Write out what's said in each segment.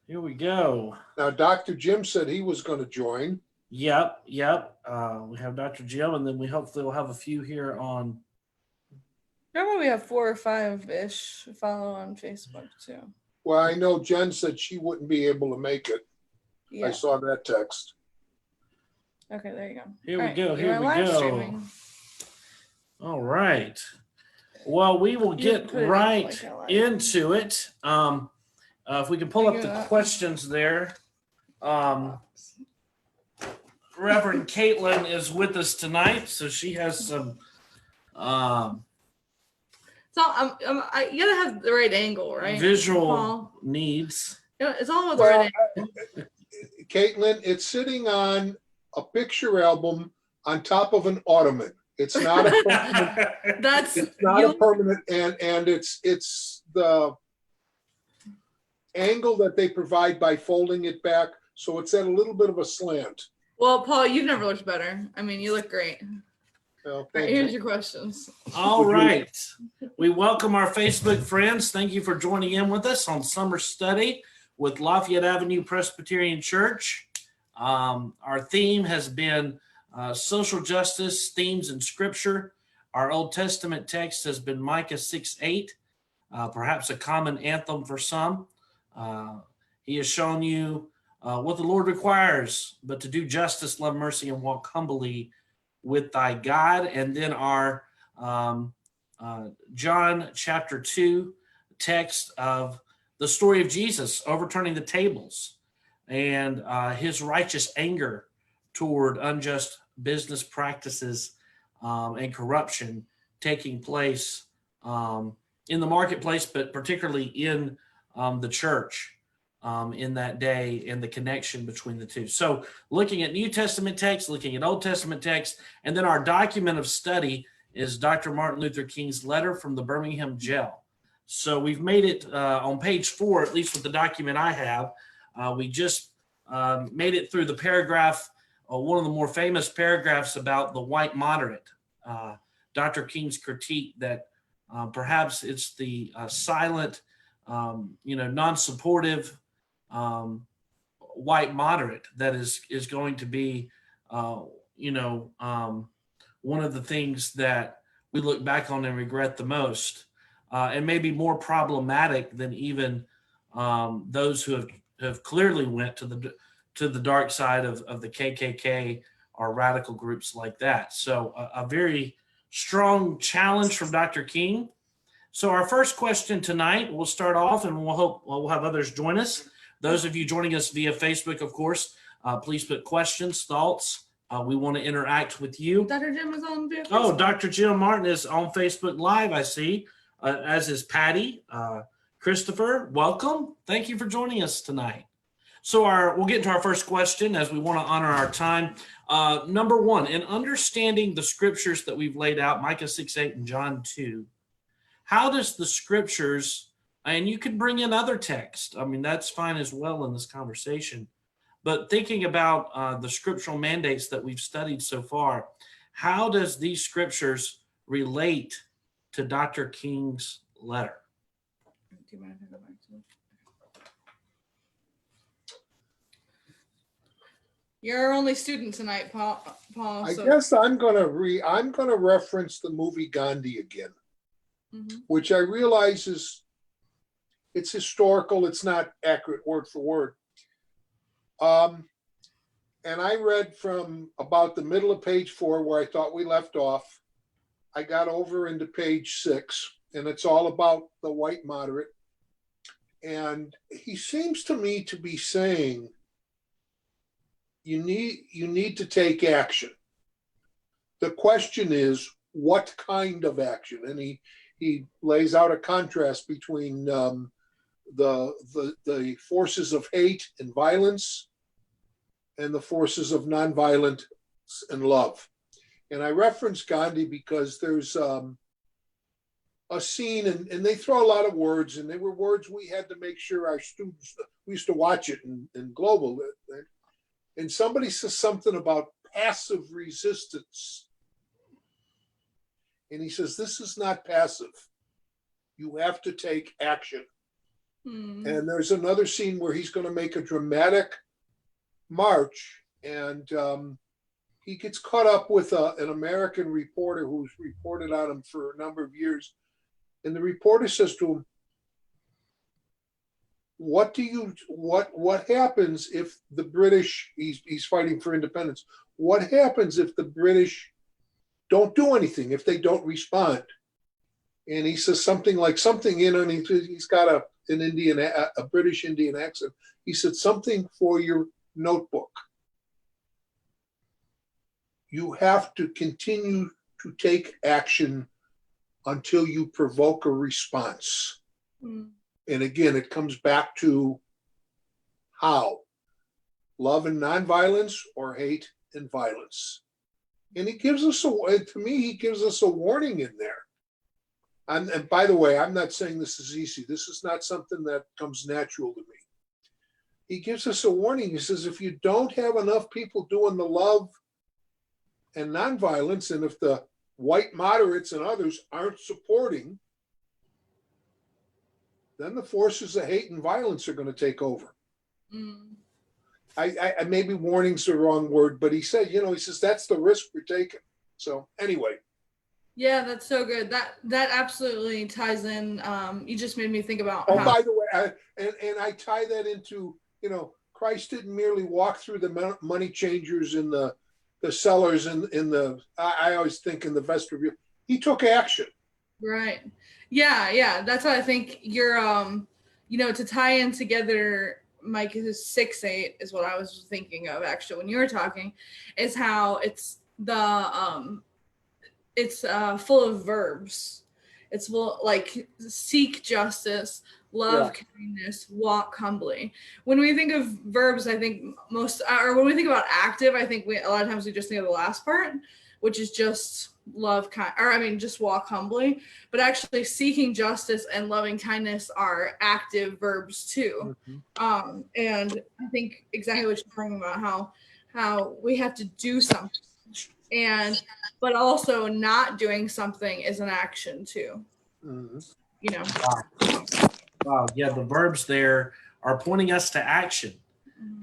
Here we go. Now, Dr. Jim said he was going to join. Yep. We have Dr. Jim, and then we hopefully will have a few here on. Normally we have 4 or 5-ish follow on Facebook too. Well, I know Jen said she wouldn't be able to make it. Yeah. I saw that text. Okay, there you go. Here All we go. you Here are we live go. streaming. All right. Well, we will You get put it up right like I like. into it. If we can pull up the questions there. Reverend Caitlin is with us tonight, so she has some. So you gotta have the right angle, right? Visual Paul? needs. It's all about the right angle. Caitlin, it's sitting on a picture album on top of an ottoman. It's not a permanent. It's not a permanent, and it's the angle that they provide by folding it back, so it's at a little bit of a slant. Well, Paul, you've never looked better. I mean, you look great. Well, All right, here's your questions. All right. We welcome our Facebook friends. Thank you for joining in with us on Summer Study with Lafayette Avenue Presbyterian Church. Our theme has been social justice, themes in Scripture. Our Old Testament text has been Micah 6:8, perhaps a common anthem for some. He has shown you what the Lord requires, but to do justice, love mercy, and walk humbly with thy God. And then our John chapter 2 text of the story of Jesus overturning the tables and his righteous anger toward unjust business practices and corruption taking place in the marketplace, but particularly in the church in that day, and the connection between the two. So looking at New Testament text, looking at Old Testament text, and then our document of study is Dr. Martin Luther King's letter from the Birmingham jail. So we've made it on page 4, at least with the document I have. We just made it through the paragraph, one of the more famous paragraphs about the white moderate, Dr. King's critique that perhaps it's the silent, non-supportive white moderate that is going to be, one of the things that we look back on and regret the most, and maybe more problematic than even those who have clearly went to the dark side of the KKK or radical groups like that. So a very strong challenge from Dr. King. So our first question tonight, we'll start off, and we'll have others join us. Those of you joining us via Facebook, of course, please put questions, thoughts. We want to interact with you. Dr. Jim is on Facebook. Oh, Dr. Jim Martin is on Facebook Live, I see, as is Patty. Christopher, welcome. Thank you for joining us tonight. So we'll get into our first question as we want to honor our time. Number one, in understanding the scriptures that we've laid out, Micah 6:8 and John 2, how does the scriptures, and you can bring in other texts, I mean, that's fine as well in this conversation, but thinking about the scriptural mandates that we've studied so far, how does these scriptures relate to Dr. King's letter? Do you mind if I go back to it? You're our only student tonight, Paul. I guess I'm gonna reference the movie Gandhi again, which I realize it's historical. It's not accurate word for word. And I read from about the middle of page 4 where I thought we left off. I got over into page 6, and it's all about the white moderate. And he seems to me to be saying, you need to take action. The question is, what kind of action? And he lays out a contrast between the forces of hate and violence and the forces of nonviolence and love. And I reference Gandhi because there's a scene, and they throw a lot of words, and they were words we had to make sure our students, we used to watch it in Global, and somebody says something about passive resistance. And he says, this is not passive. You have to take action. And there's another scene where he's going to make a dramatic march, and he gets caught up with an American reporter who's reported on him for a number of years. And the reporter says to him, what happens if the British, he's fighting for independence, what happens if the British don't do anything, if they don't respond? And he says something like, and he's got a British Indian accent. He said, something for your notebook. You have to continue to take action until you provoke a response. And again, it comes back to how? Love and nonviolence, or hate and violence? And he gives us he gives us a warning in there. And by the way, I'm not saying this is easy. This is not something that comes natural to me. He gives us a warning. He says, if you don't have enough people doing the love and nonviolence, and if the white moderates and others aren't supporting, then the forces of hate and violence are going to take over. I maybe warning's the wrong word, but he said, he says, that's the risk we're taking. So anyway. Yeah, that's so good. That absolutely ties in. You just made me think about. By the way, I tie that into, Christ didn't merely walk through the money changers and the sellers in the. I always think in the vestibule. He took action. Right. Yeah. That's what I think. You're to tie in together. Micah's 6:8 is what I was thinking of actually when you were talking, is how it's the it's full of verbs. It's full, like, seek justice, love kindness, walk humbly. When we think of verbs, I think when we think about active, I think a lot of times we just think of the last part, which is just just walk humbly. But actually, seeking justice and loving kindness are active verbs too. And I think exactly what you're talking about, how we have to do something. But also not doing something is an action too. Wow. Yeah, the verbs there are pointing us to action.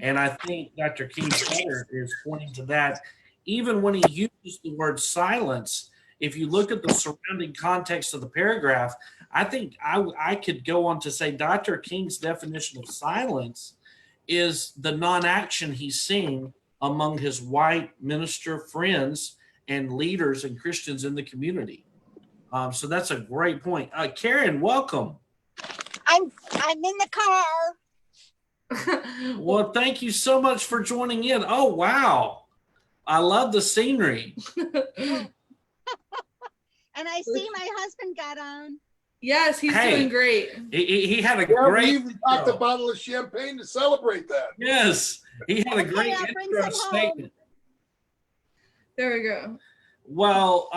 And I think Dr. King's letter is pointing to that. Even when he uses the word silence, if you look at the surrounding context of the paragraph, I think I could go on to say Dr. King's definition of silence is the non-action he's seeing among his white minister friends and leaders and Christians in the community. So that's a great point. Karen, welcome. I'm in the car. Well, thank you so much for joining in. Oh, wow. I love the scenery. And I see my husband got on. Yes, he's doing great. He had a We great. even got the bottle of champagne to celebrate that. Yes, he had a great intro statement. There we go. Well,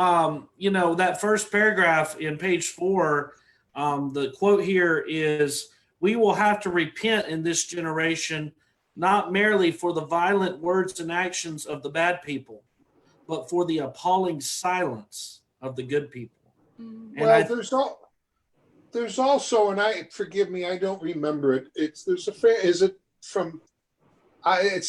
that first paragraph in page 4, the quote here is, "We will have to repent in this generation, not merely for the violent words and actions of the bad people, but for the appalling silence of the good people." Well, there's also, and forgive me, I don't remember it. It's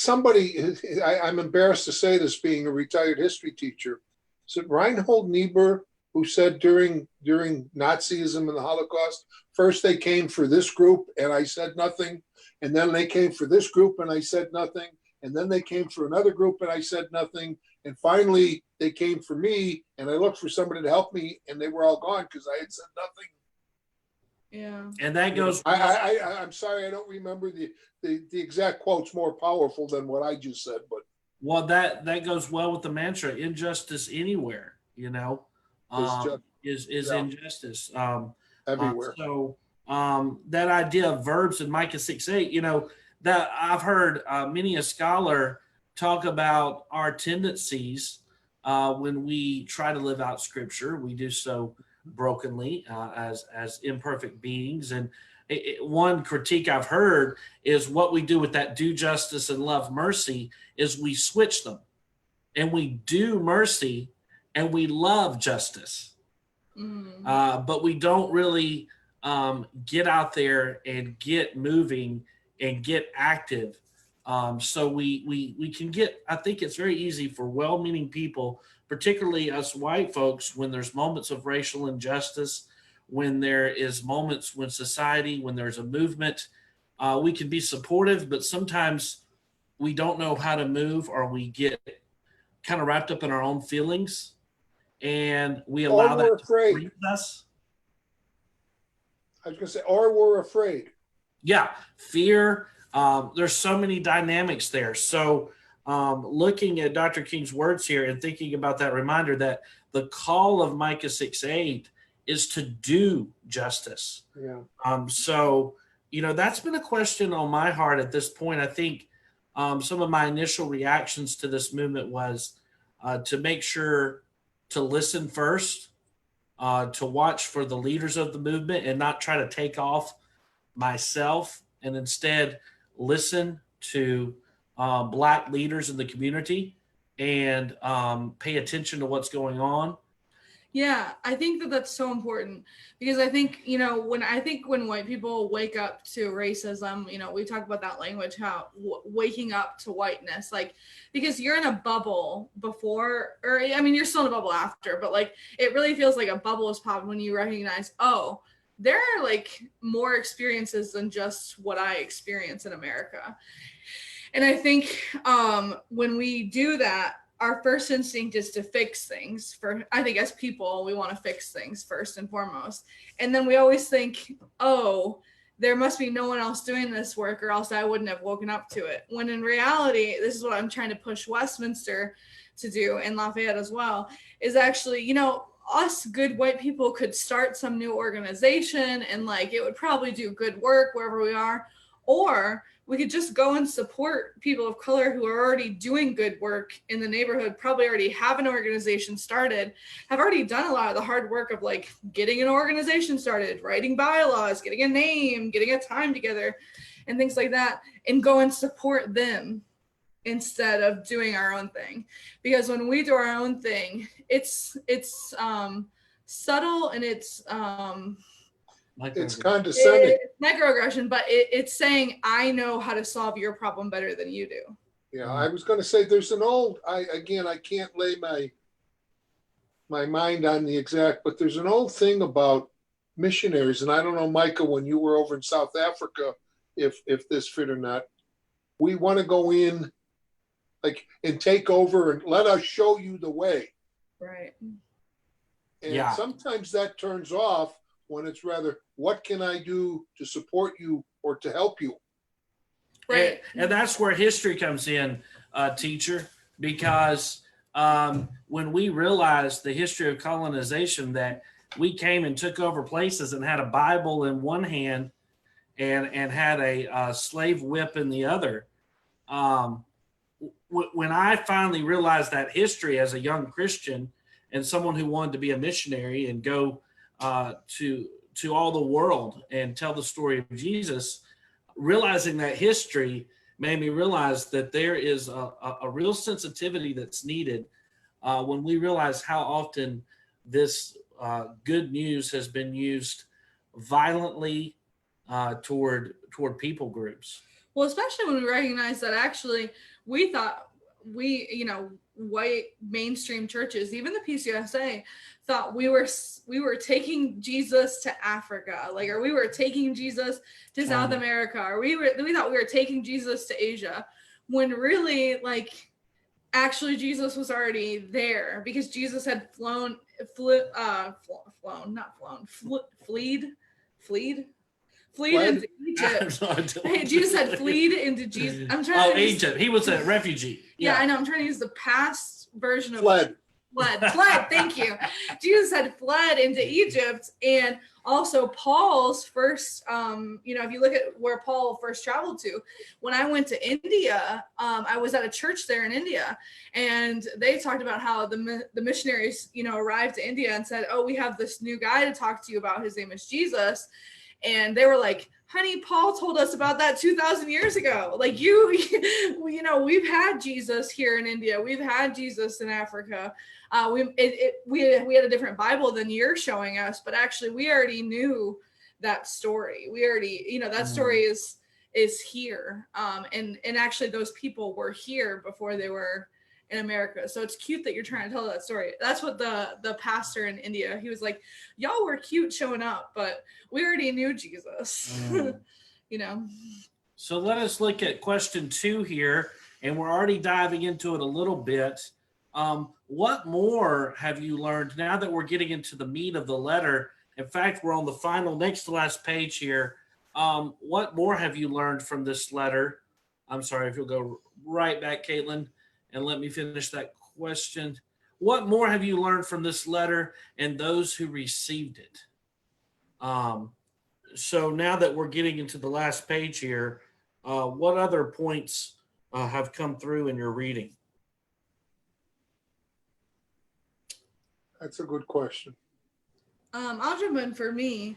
somebody, I'm embarrassed to say this being a retired history teacher. Is it Reinhold Niebuhr who said during Nazism and the Holocaust, first they came for this group and I said nothing, and then they came for this group and I said nothing, and then they came for another group and I said nothing, and finally they came for me and I looked for somebody to help me and they were all gone because I had said nothing. Yeah. And that goes. I'm sorry, I don't remember the exact quote's more powerful than what I just said, but. Well, that goes well with the mantra, injustice anywhere, is injustice. Everywhere. That idea of verbs in Micah 6:8, that I've heard many a scholar talk about our tendencies when we try to live out scripture. We do so brokenly as imperfect beings. And one critique I've heard is what we do with that do justice and love mercy is we switch them, and we do mercy and we love justice. But we don't really get out there and get moving and get active. So we can get, I think it's very easy for well-meaning people, particularly us white folks, when there's moments of racial injustice, when there is moments when society, when there's a movement, we can be supportive, but sometimes we don't know how to move, or we get kind of wrapped up in our own feelings, and we allow we're that to afraid. freeze us. I was going to say, or we're afraid. Yeah, fear. There's so many dynamics there. So looking at Dr. King's words here and thinking about that reminder that the call of Micah 6:8 is to do justice. Yeah. So, that's been a question on my heart at this point. I think some of my initial reactions to this movement was to make sure to listen first, to watch for the leaders of the movement and not try to take off myself, and instead listen to Black leaders in the community and pay attention to what's going on. Yeah, I think that that's so important, because I think, when white people wake up to racism, we talk about that language, how waking up to whiteness, like, because you're in a bubble before, or I mean, you're still in a bubble after, but like, it really feels like a bubble is popped when you recognize, oh, there are like more experiences than just what I experience in America. And I think when we do that, our first instinct is to fix things. I think as people, we want to fix things first and foremost. And then we always think, oh, there must be no one else doing this work, or else I wouldn't have woken up to it. When in reality, this is what I'm trying to push Westminster to do, and Lafayette as well, is actually, us good white people could start some new organization, and like, it would probably do good work wherever we are. Or we could just go and support people of color who are already doing good work in the neighborhood, probably already have an organization started, have already done a lot of the hard work of like getting an organization started, writing bylaws, getting a name, getting a time together, and things like that, and go and support them instead of doing our own thing. Because when we do our own thing, it's subtle, and it's condescending. It's microaggression, but it's saying, I know how to solve your problem better than you do. Yeah, I was going to say there's an old, I can't lay my mind on the exact, but there's an old thing about missionaries, and I don't know, Micah, when you were over in South Africa, if this fit or not, we want to go in like and take over and let us show you the way. Right. And sometimes that turns off when it's rather, what can I do to support you or to help you? Right. And that's where history comes in, teacher, because when we realized the history of colonization, that we came and took over places and had a Bible in one hand and had a slave whip in the other. When I finally realized that history as a young Christian and someone who wanted to be a missionary and go to all the world and tell the story of Jesus, realizing that history made me realize that there is a real sensitivity that's needed when we realize how often this good news has been used violently toward people groups. Well, especially when we recognize that actually we thought white mainstream churches, even the PCUSA, thought we were taking Jesus to Africa, or we were taking Jesus to South America, or we thought we were taking Jesus to Asia, when really, actually Jesus was already there, because Jesus had fleed into Egypt. Hey, Jesus had fleed into Jesus. I'm trying to Egypt. He was a refugee. Yeah, I know. I'm trying to use the past version of fled. Thank you. Jesus had fled into Egypt, and also Paul's first. If you look at where Paul first traveled to, when I went to India, I was at a church there in India, and they talked about how the missionaries, arrived to India and said, "Oh, we have this new guy to talk to you about. His name is Jesus." And they were like, honey, Paul told us about that 2,000 years ago. We've had Jesus here in India. We've had Jesus in Africa. We had a different Bible than you're showing us, but actually we already knew that story. We already, you know, that story is here. And actually those people were here before they were in America. So it's cute that you're trying to tell that story. That's what the pastor in India, he was like, y'all were cute showing up, but we already knew Jesus. You know. So let us look at question 2 here, and we're already diving into it a little bit. What more have you learned now that we're getting into the meat of the letter? In fact, we're on the final, next to last page here. What more have you learned from this letter? I'm sorry, if you'll go right back, Caitlin, and let me finish that question. What more have you learned from this letter and those who received it? So now that we're getting into the last page here, what other points have come through in your reading? That's a good question. I'll jump in for me.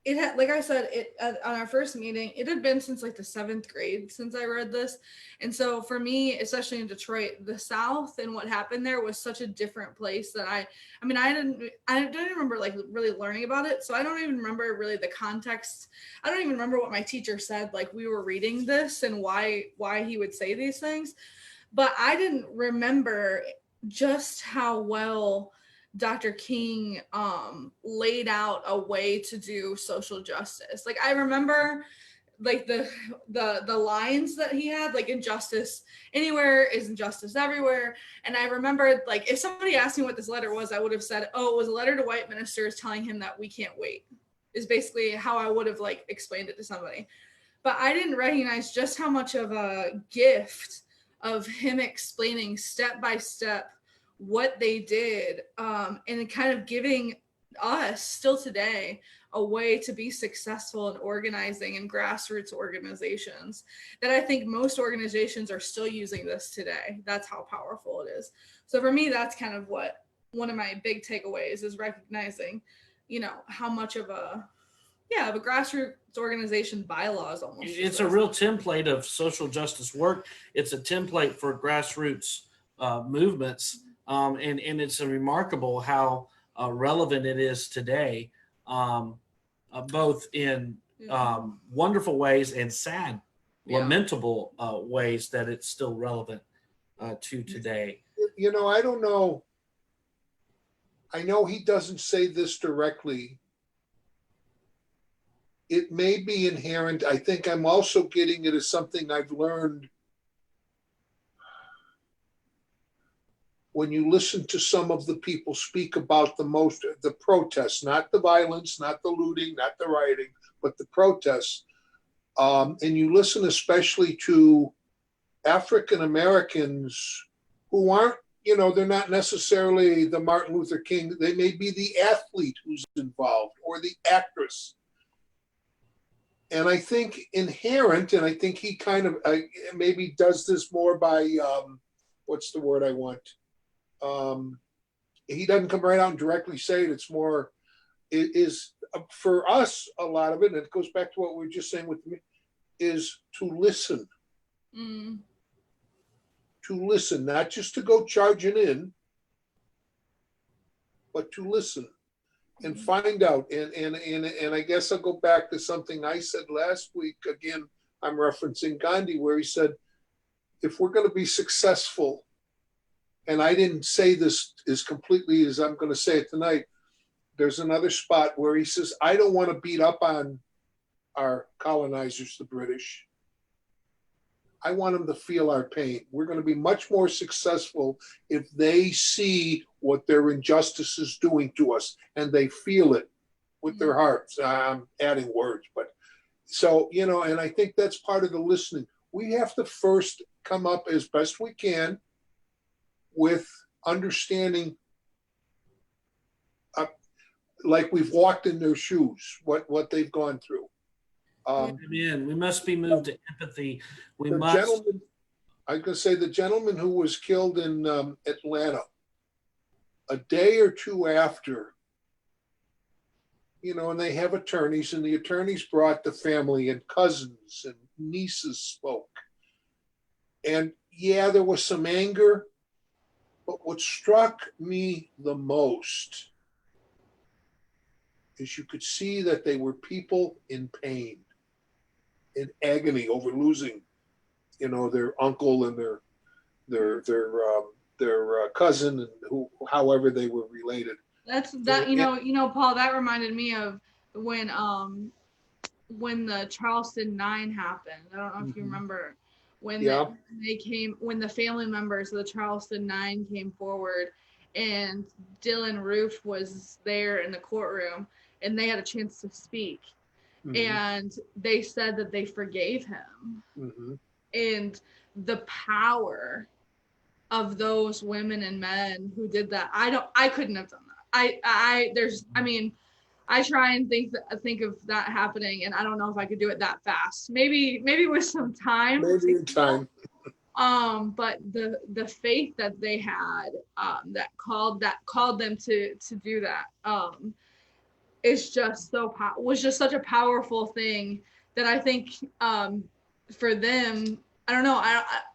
It had, like I said, on our first meeting, it had been since like the 7th grade since I read this. And so for me, especially in Detroit, the South and what happened there was such a different place that I didn't remember like really learning about it. So I don't even remember really the context. I don't even remember what my teacher said, like we were reading this and why he would say these things. But I didn't remember just how well Dr. King laid out a way to do social justice. Like I remember like the lines that he had, like injustice anywhere is injustice everywhere. And I remembered, like, if somebody asked me what this letter was, I would have said, oh, it was a letter to white ministers telling him that we can't wait, is basically how I would have like explained it to somebody. But I didn't recognize just how much of a gift of him explaining step by step what they did, and kind of giving us still today a way to be successful in organizing and grassroots organizations, that I think most organizations are still using this today. That's how powerful it is. So for me, that's kind of what one of my big takeaways is, recognizing, you know, how much of a grassroots organization bylaws almost. It's a real template of social justice work. It's a template for grassroots movements. And it's remarkable how relevant it is today, both in wonderful ways and sad, lamentable ways that it's still relevant to today. You know, I don't know. I know he doesn't say this directly. It may be inherent. I think I'm also getting it as something I've learned when you listen to some of the people speak about the protests, not the violence, not the looting, not the rioting, but the protests. And you listen especially to African Americans who aren't, you know, they're not necessarily the Martin Luther King. They may be the athlete who's involved or the actress. And I think inherent, and I think he kind of maybe does this more by, what's the word I want? He doesn't come right out and directly say it. It's more, it is for us, a lot of it, and it goes back to what we were just saying with me, is to listen. To listen, not just to go charging in, but to listen and find out. And I guess I'll go back to something I said last week. Again, I'm referencing Gandhi, where he said, if we're going to be successful, and I didn't say this as completely as I'm going to say it tonight, there's another spot where he says, I don't want to beat up on our colonizers, the British. I want them to feel our pain. We're going to be much more successful if they see what their injustice is doing to us and they feel it with their hearts. I'm adding words, but so, you know, and I think that's part of the listening. We have to first come up as best we can with understanding, like we've walked in their shoes, what they've gone through. Amen. We must be moved to empathy. I was going to say the gentleman who was killed in Atlanta, a day or two after, you know, and they have attorneys, and the attorneys brought the family, and cousins and nieces spoke. And yeah, there was some anger, but what struck me the most is you could see that they were people in pain, in agony over losing, their uncle and their cousin, and however they were related. Paul, that reminded me of when the Charleston 9 happened. I don't know if you remember when when the family members of the Charleston 9 came forward, and Dylan Roof was there in the courtroom, and they had a chance to speak. And they said that they forgave him. And the power of those women and men who did that, I couldn't have done that. I try and think of that happening, and I don't know if I could do it that fast. Maybe with some time. Maybe in time. But the faith that they had, that called them to do that, is just was just such a powerful thing that I think, for them, I don't know,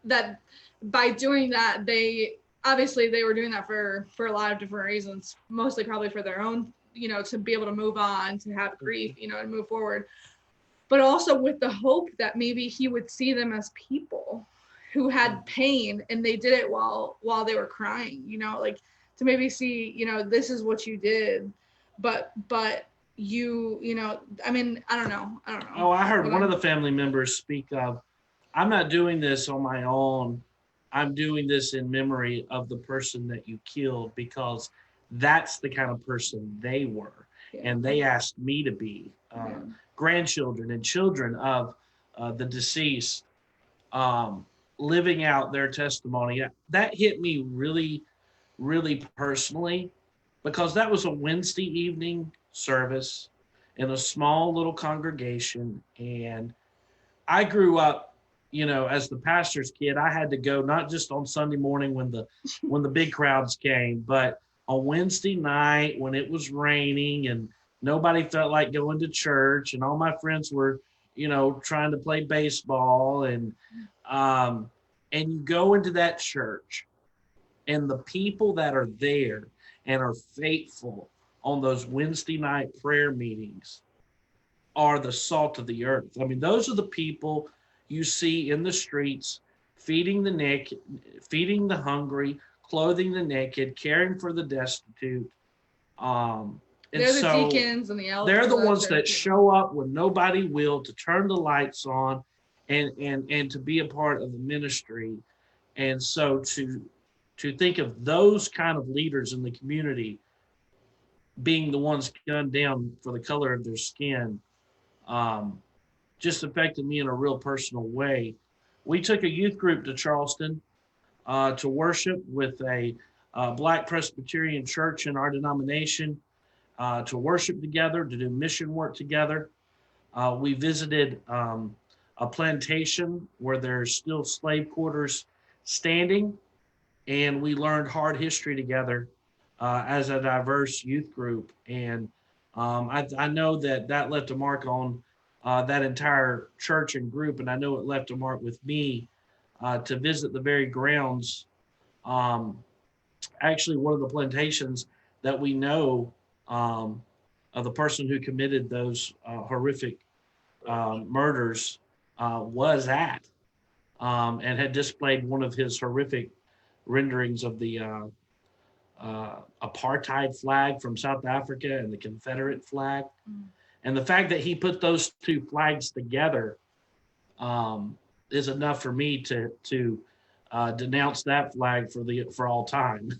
that by doing that, they were doing that for a lot of different reasons, mostly probably for their own, to be able to move on, to have grief, and move forward, but also with the hope that maybe he would see them as people who had pain, and they did it while they were crying, like to maybe see, this is what you did, but you I don't know. Oh, I heard one of the family members speak of, I'm not doing this on my own. I'm doing this in memory of the person that you killed, because that's the kind of person they were. And they asked me to be grandchildren and children of the deceased, living out their testimony. That hit me really, really personally, because that was a Wednesday evening service in a small little congregation. And I grew up, as the pastor's kid. I had to go not just on Sunday morning when the big crowds came, but on Wednesday night when it was raining and nobody felt like going to church, and all my friends were, trying to play baseball, and you go into that church, and the people that are there and are faithful on those Wednesday night prayer meetings are the salt of the earth. I mean, those are the people you see in the streets, feeding the naked, feeding the hungry, clothing the naked, caring for the destitute. They're the deacons and the elders. They're the ones that show up when nobody will, to turn the lights on and to be a part of the ministry. And so to think of those kind of leaders in the community being the ones gunned down for the color of their skin, just affected me in a real personal way. We took a youth group to Charleston to worship with a Black Presbyterian church in our denomination, to worship together, to do mission work together. We visited a plantation where there's still slave quarters standing, and we learned hard history together as a diverse youth group. And I know that left a mark on that entire church and group, and I know it left a mark with me to visit the very grounds. Actually, one of the plantations that we know of the person who committed those horrific murders was at, and had displayed one of his horrific renderings of the apartheid flag from South Africa and the Confederate flag. And the fact that he put those two flags together is enough for me to denounce that flag for all time.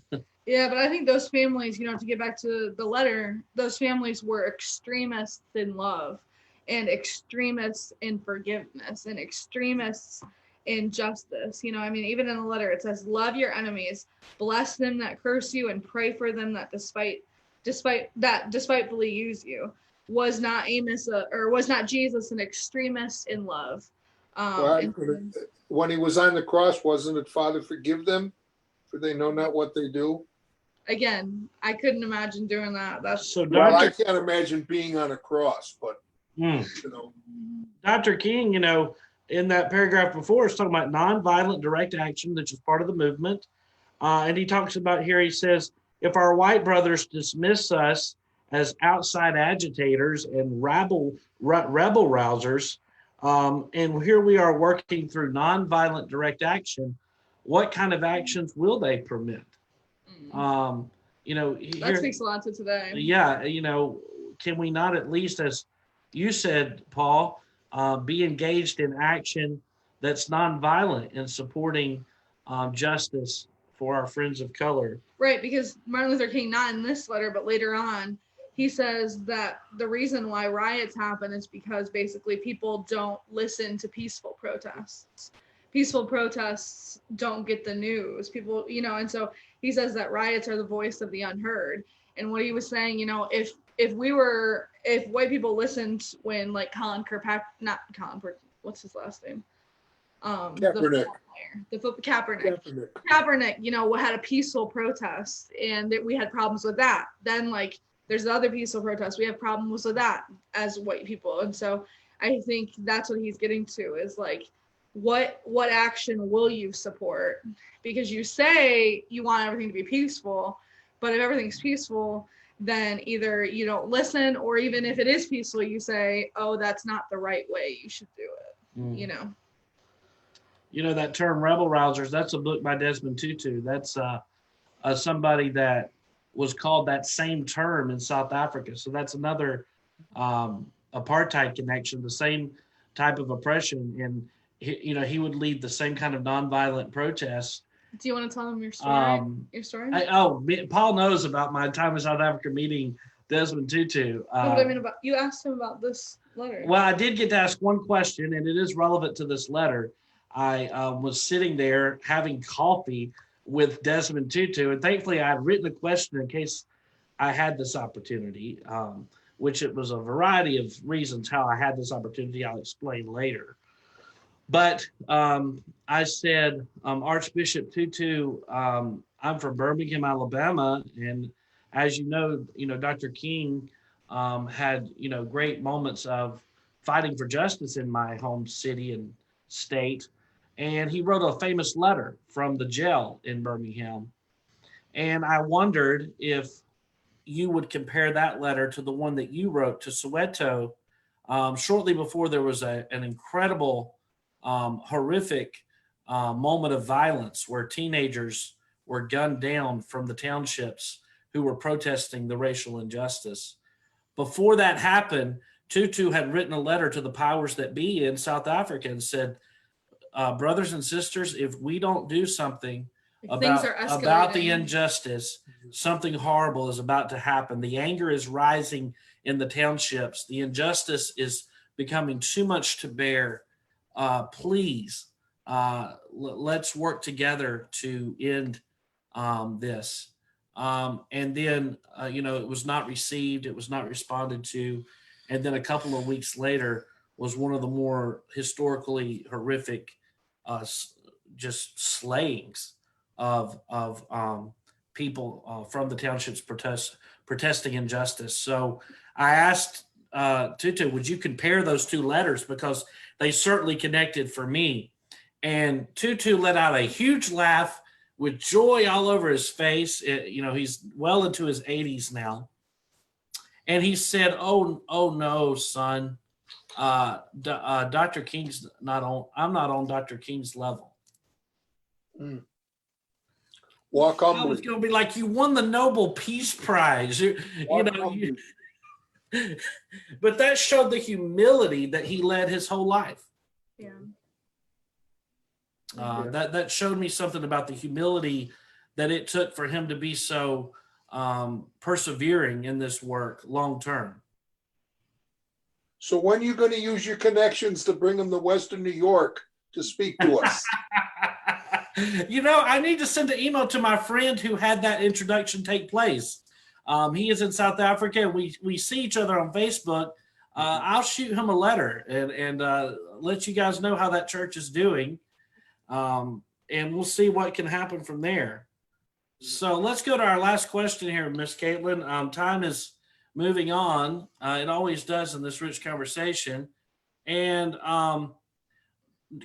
Yeah, but I think those families, to get back to the letter, those families were extremists in love, and extremists in forgiveness, and extremists in justice. Even in the letter, it says, love your enemies, bless them that curse you, and pray for them that despitefully use you. Was not Jesus an extremist in love? When he was on the cross, wasn't it, Father, forgive them, for they know not what they do? Again, I couldn't imagine doing that. Well, I can't imagine being on a cross, but Dr. King, in that paragraph before, is talking about nonviolent direct action, which is part of the movement. And he talks about here, he says, if our white brothers dismiss us as outside agitators and rebel rousers. And here we are working through nonviolent direct action. What kind of actions will they permit? That speaks a lot to today. Yeah, can we not at least, as you said, Paul, be engaged in action that's nonviolent in supporting justice for our friends of color? Right, because Martin Luther King, not in this letter, but later on, he says that the reason why riots happen is because basically people don't listen to peaceful protests. Peaceful protests don't get the news. People, and so he says that riots are the voice of the unheard. And what he was saying, if white people listened when like Colin Kirkpatrick, not Colin, what's his last name? Kaepernick. Kaepernick, had a peaceful protest and that we had problems with that. Then like there's the other peaceful protests. We have problems with that as white people. And so I think that's what he's getting to is like, what action will you support? Because you say you want everything to be peaceful, but if everything's peaceful, then either you don't listen, or even if it is peaceful, you say, oh, that's not the right way, you should do it. That term rebel rousers, that's a book by Desmond Tutu. That's somebody that was called that same term in South Africa. So that's another apartheid connection, the same type of oppression. And, he would lead the same kind of nonviolent protests. Do you want to tell them your story? Paul knows about my time in South Africa meeting Desmond Tutu. You asked him about this letter. Well, I did get to ask one question, and it is relevant to this letter. I was sitting there having coffee with Desmond Tutu, and thankfully I had written a question in case I had this opportunity, which it was a variety of reasons how I had this opportunity. I'll explain later. But I said, Archbishop Tutu, I'm from Birmingham, Alabama, and as you know, Dr. King had, great moments of fighting for justice in my home city and state. And he wrote a famous letter from the jail in Birmingham. And I wondered if you would compare that letter to the one that you wrote to Soweto shortly before there was an incredible, horrific moment of violence where teenagers were gunned down from the townships who were protesting the racial injustice. Before that happened, Tutu had written a letter to the powers that be in South Africa and said, brothers and sisters, if we don't do something about the injustice, something horrible is about to happen. The anger is rising in the townships. The injustice is becoming too much to bear. Please, let's work together to end this. And then, it was not received. It was not responded to. And then a couple of weeks later was one of the more historically horrific just slayings of people from the townships protesting injustice. So I asked Tutu, would you compare those two letters? Because they certainly connected for me. And Tutu let out a huge laugh with joy all over his face. He's well into his 80s now. And he said, oh no, son. Dr. King's I'm not on Dr. King's level. Walk humbly. I was going to be like, you won the Nobel Peace Prize. But that showed the humility that he led his whole life. Yeah. That showed me something about the humility that it took for him to be so persevering in this work long term. So when are you going to use your connections to bring him to Western New York to speak to us? I need to send an email to my friend who had that introduction take place. He is in South Africa. We see each other on Facebook. I'll shoot him a letter and let you guys know how that church is doing. And we'll see what can happen from there. So let's go to our last question here, Miss Caitlin. Time is moving on. It always does in this rich conversation. And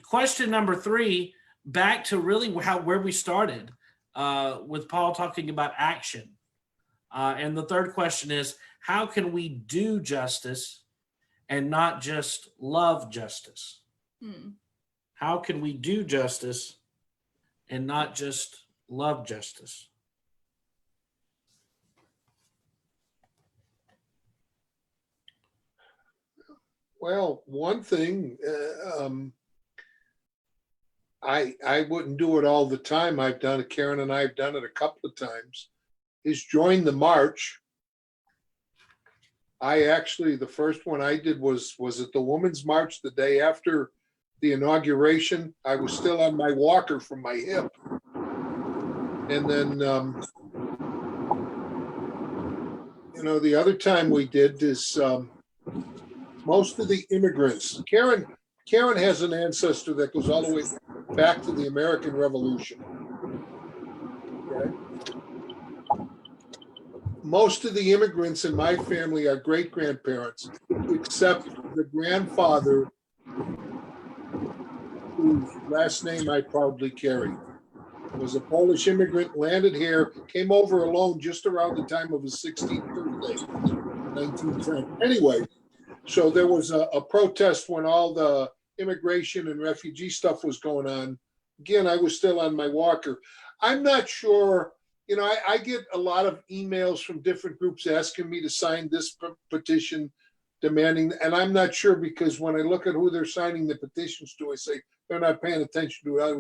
question number 3, back to really where we started with Paul talking about action. And the third question is, how can we do justice and not just love justice? How can we do justice and not just love justice? Well, one thing, I wouldn't do it all the time. I've done it, Karen and I have done it a couple of times, is join the march. The first one I did was at the Women's March the day after the inauguration. I was still on my walker from my hip. And then, the other time we did is most of the immigrants. Karen has an ancestor that goes all the way back to the American Revolution. Okay. Most of the immigrants in my family are great-grandparents, except the grandfather whose last name I proudly carry. Was a Polish immigrant, landed here, came over alone just around the time of his 16th birthday, 1910. Anyway, so there was a protest when all the immigration and refugee stuff was going on. Again, I was still on my walker. I'm not sure, I get a lot of emails from different groups asking me to sign this petition, demanding, and I'm not sure, because when I look at who they're signing the petitions to, I say, they're not paying attention to it.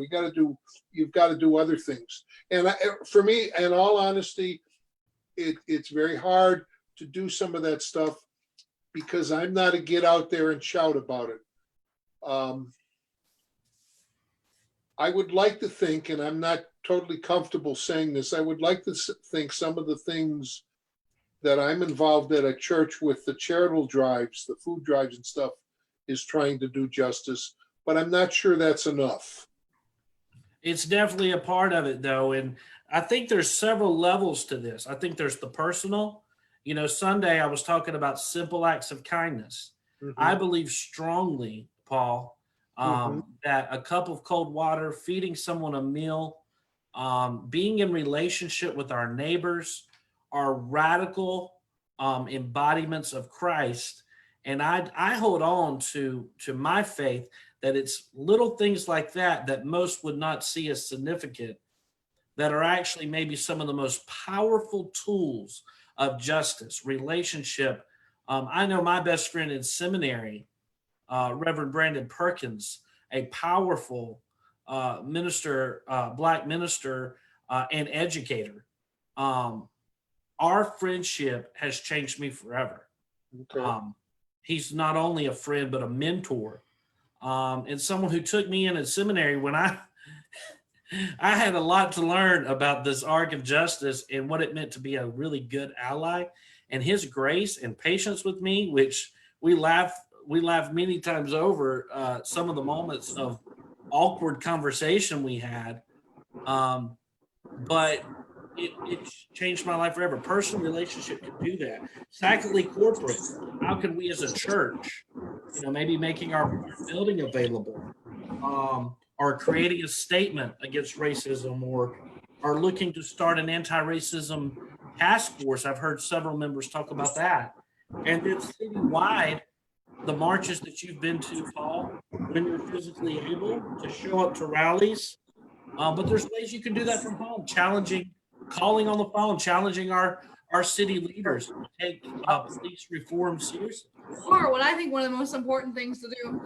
You've got to do other things. And for me, in all honesty, it's very hard to do some of that stuff because I'm not a get out there and shout about it. I would like to think, and I'm not totally comfortable saying this, I would like to think some of the things that I'm involved at a church with, the charitable drives, the food drives and stuff, is trying to do justice, but I'm not sure that's enough. It's definitely a part of it, though. And I think there's several levels to this. I think there's the personal. Sunday I was talking about simple acts of kindness. Mm-hmm. I believe strongly, Paul, that a cup of cold water, feeding someone a meal, being in relationship with our neighbors are radical embodiments of Christ. And I hold on to my faith that it's little things like that most would not see as significant, that are actually maybe some of the most powerful tools of justice, relationship. I know my best friend in seminary, Reverend Brandon Perkins, a powerful minister, Black minister and educator. Our friendship has changed me forever. Okay. He's not only a friend, but a mentor. And someone who took me in at seminary when I had a lot to learn about this arc of justice and what it meant to be a really good ally, and his grace and patience with me, which we laugh many times over some of the moments of awkward conversation we had. But it changed my life forever. Personal relationship can do that. Secondly, corporate. How can we as a church, maybe making our building available, or creating a statement against racism, or are looking to start an anti-racism task force. I've heard several members talk about that. And then citywide, the marches that you've been to, Paul, when you're physically able to show up to rallies. But there's ways you can do that from home, calling on the phone, challenging our city leaders to take police reform seriously. Or what I think one of the most important things to do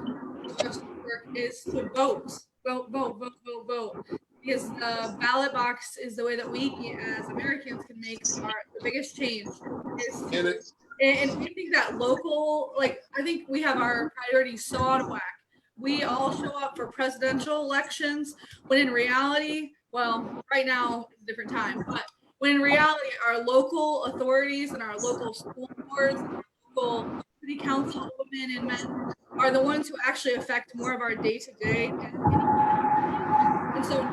is to vote. Vote. Because the ballot box is the way that we as Americans can make the biggest change. And we think that local, I think we have our priorities so out of whack. We all show up for presidential elections when in reality, well, right now it's a different time, but when in reality, our local authorities and our local school boards, local city council women and men are the ones who actually affect more of our day-to-day. And so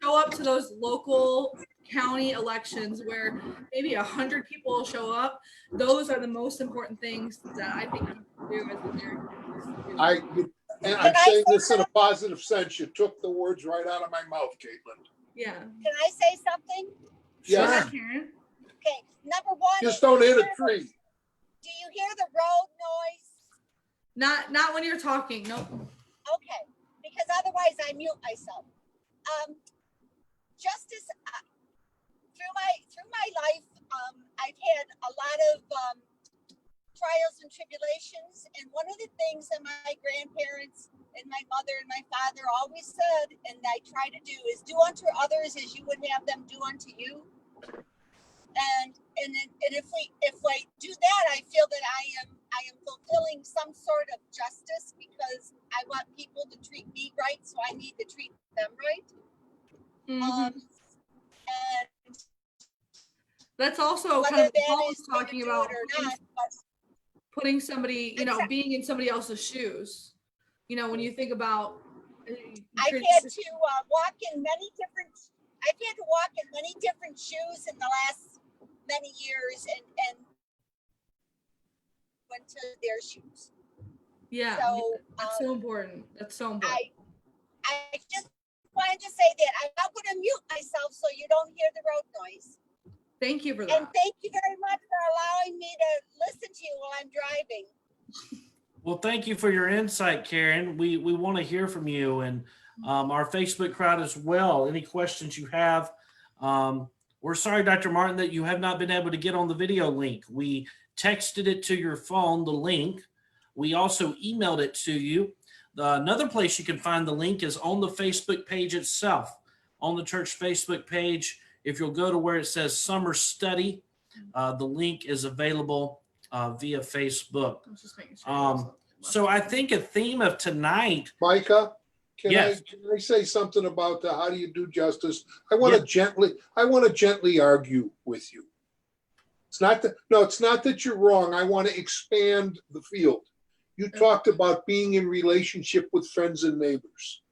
show up to those local county elections where maybe 100 people show up. Those are the most important things that I think we do as Americans. And I'm saying this in a positive sense. You took the words right out of my mouth, Caitlin. Yeah. Can I say something? Yes. Sure, Karen. Okay. Number one. Just don't hit a tree. Do you hear the road noise? Not when you're talking. Nope. Okay, because otherwise I mute myself. Justice, through my life, I've had a lot of trials and tribulations, and one of the things that my grandparents and my mother and my father always said, and I try to do, is do unto others as you would have them do unto you. And if I do that, I feel that I am fulfilling some sort of justice, because I want people to treat me right, so I need to treat them right. Mm-hmm. And that's also whether kind of that Paul is was talking about or not, but putting somebody, being in somebody else's shoes. When you think about, I've had to walk in many different shoes in the last many years, and went to their shoes. Yeah, so that's so important. That's so important. I just wanted to say that I'm not going to mute myself so you don't hear the road noise. Thank you for that. And thank you very much for allowing me to listen to you while I'm driving. Well, thank you for your insight, Karen. We want to hear from you, and our Facebook crowd as well. Any questions you have? We're sorry, Dr. Martin, that you have not been able to get on the video link. We texted it to your phone, the link. We also emailed it to you. Another place you can find the link is on the Facebook page itself, on the church Facebook page. If you'll go to where it says Summer Study, the link is available via Facebook. I'm just making sure. So I think a theme of tonight. Micah, can Yes. I say something about how do you do justice? I want to gently argue with you. It's not that you're wrong. I want to expand the field. You talked about being in relationship with friends and neighbors.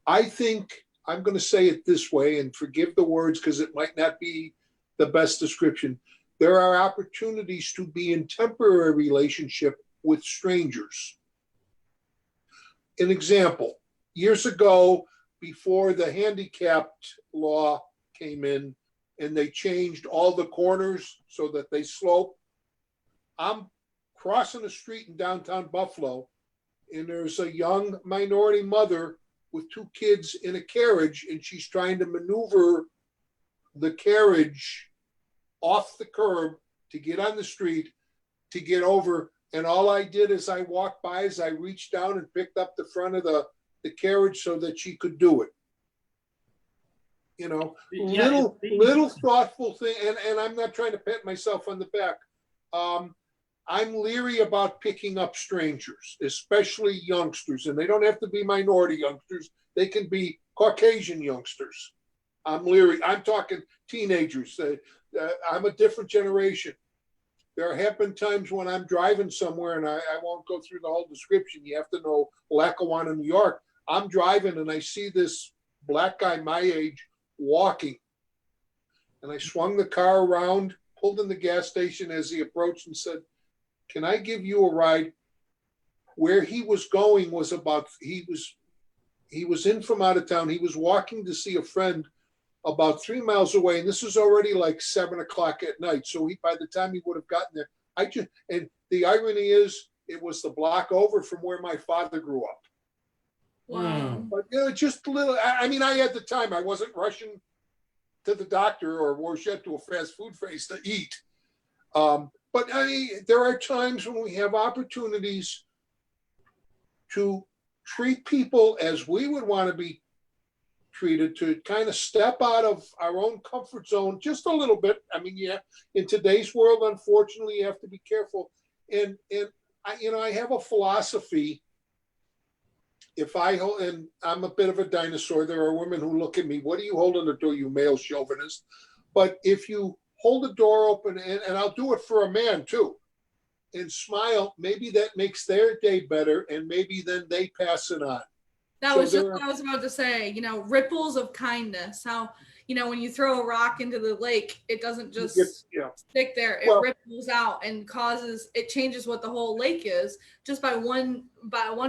I think I'm going to say it this way, and forgive the words because it might not be the best description. There are opportunities to be in temporary relationship with strangers. An example, years ago, before the handicapped law came in and they changed all the corners so that they slope, I'm crossing the street in downtown Buffalo, and there's a young minority mother with two kids in a carriage, and she's trying to maneuver the carriage off the curb to get on the street to get over. And all I did is I walked by as I reached down and picked up the front of the carriage so that she could do it. Little thoughtful thing. And I'm not trying to pat myself on the back. I'm leery about picking up strangers, especially youngsters, and they don't have to be minority youngsters. They can be Caucasian youngsters. I'm leery. I'm talking teenagers. I'm a different generation. There have been times when I'm driving somewhere, and I won't go through the whole description. You have to know Lackawanna, New York. I'm driving, and I see this black guy my age walking. And I swung the car around, pulled in the gas station as he approached and said, "Can I give you a ride?" Where he was going was he was in from out of town. He was walking to see a friend about 3 miles away, and this is already like 7 o'clock at night. So by the time he would have gotten there, and the irony is, it was the block over from where my father grew up. Wow. But just a little. I mean, I had the time. I wasn't rushing to the doctor or worse yet to a fast food place to eat. But there are times when we have opportunities to treat people as we would want to be treated, to kind of step out of our own comfort zone just a little bit. I mean, in today's world, unfortunately, you have to be careful. And I have a philosophy. And I'm a bit of a dinosaur. There are women who look at me, "What are you holding the door, you male chauvinist?" But if you hold the door open, and I'll do it for a man too, and smile, maybe that makes their day better, and maybe then they pass it on. That was just what I was about to say. Ripples of kindness. How, when you throw a rock into the lake, it doesn't just stick there. It ripples out and it changes what the whole lake is just by one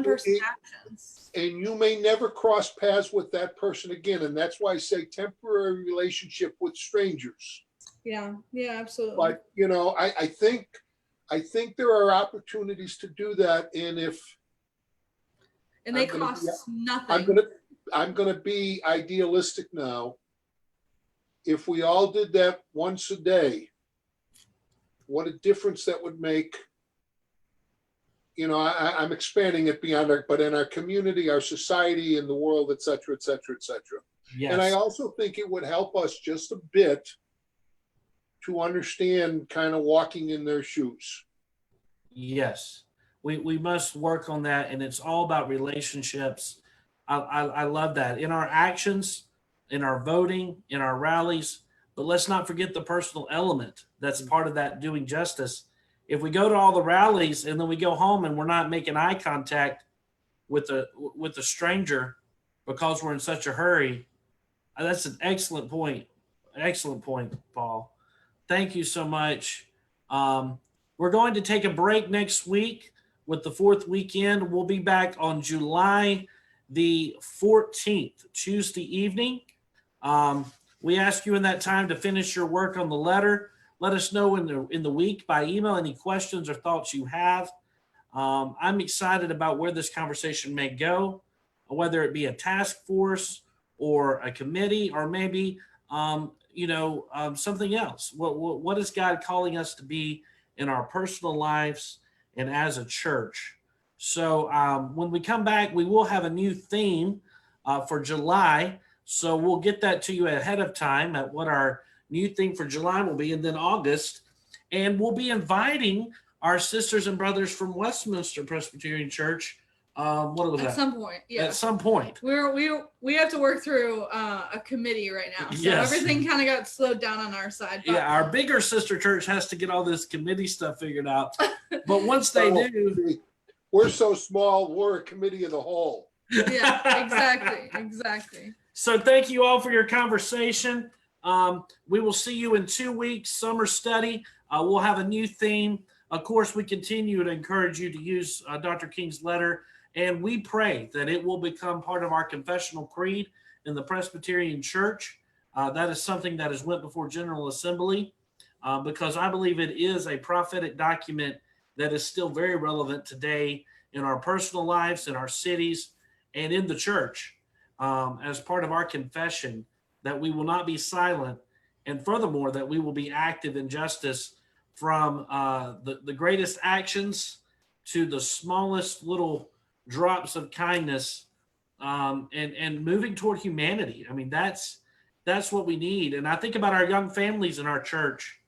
person's actions. And you may never cross paths with that person again. And that's why I say temporary relationship with strangers. Yeah, absolutely. But, I I think there are opportunities to do that. And they I'm gonna cost be- nothing. I'm gonna be idealistic now. If we all did that once a day, what a difference that would make. I'm expanding it beyond but in our community, our society, in the world, et cetera, et cetera, et cetera. Yes. And I also think it would help us just a bit to understand kind of walking in their shoes. Yes, we must work on that, and it's all about relationships. I love that in our actions, in our voting, in our rallies, but let's not forget the personal element that's part of that doing justice. If we go to all the rallies and then we go home and we're not making eye contact with a stranger because we're in such a hurry, that's an excellent point. Excellent point, Paul. Thank you so much. We're going to take a break next week with the fourth weekend. We'll be back on July the 14th, Tuesday evening. We ask you in that time to finish your work on the letter. Let us know in the week by email any questions or thoughts you have. I'm excited about where this conversation may go, whether it be a task force or a committee, or maybe something else. What is God calling us to be in our personal lives and as a church? So when we come back, we will have a new theme for July. So we'll get that to you ahead of time at what our new theme for July will be, and then August. And we'll be inviting our sisters and brothers from Westminster Presbyterian Church. What was that? At some point, yeah. At some point. We have to work through a committee right now, so Yes. everything kind of got slowed down on our side. But Yeah, our bigger sister church has to get all this committee stuff figured out. But once they Oh, do, we're so small, we're a committee of the whole. yeah, exactly. So thank you all for your conversation. We will see you in 2 weeks, summer study. We'll have a new theme. Of course, we continue to encourage you to use Dr. King's letter, and we pray that it will become part of our confessional creed in the Presbyterian Church. That is something that has went before General Assembly because I believe it is a prophetic document that is still very relevant today in our personal lives, in our cities, and in the church as part of our confession that we will not be silent, and furthermore, that we will be active in justice from the greatest actions to the smallest little drops of kindness and moving toward humanity. I mean, that's what we need. And I think about our young families in our church.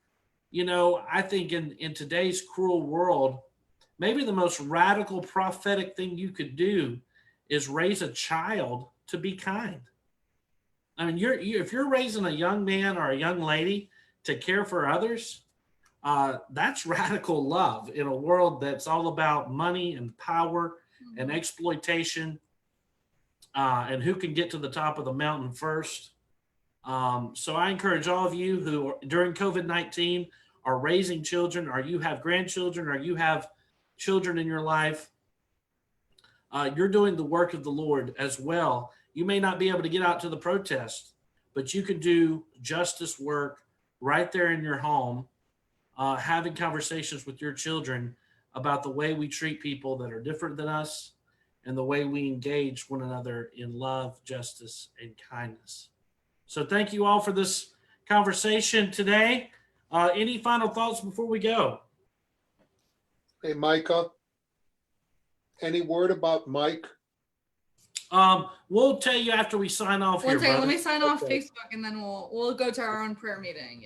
I think in today's cruel world, maybe the most radical prophetic thing you could do is raise a child to be kind. I mean, if you're raising a young man or a young lady to care for others, that's radical love in a world that's all about money and power and exploitation and who can get to the top of the mountain first. So I encourage all of you who during COVID-19 are raising children, or you have grandchildren, or you have children in your life, you're doing the work of the Lord as well. You may not be able to get out to the protest, but you can do justice work right there in your home, having conversations with your children about the way we treat people that are different than us and the way we engage one another in love, justice, and kindness. So thank you all for this conversation today. Any final thoughts before we go? Hey, Micah, any word about Mike? We'll tell you after we sign off One here, second, let brother. me sign off Okay. Facebook, and then we'll go to our own prayer meeting.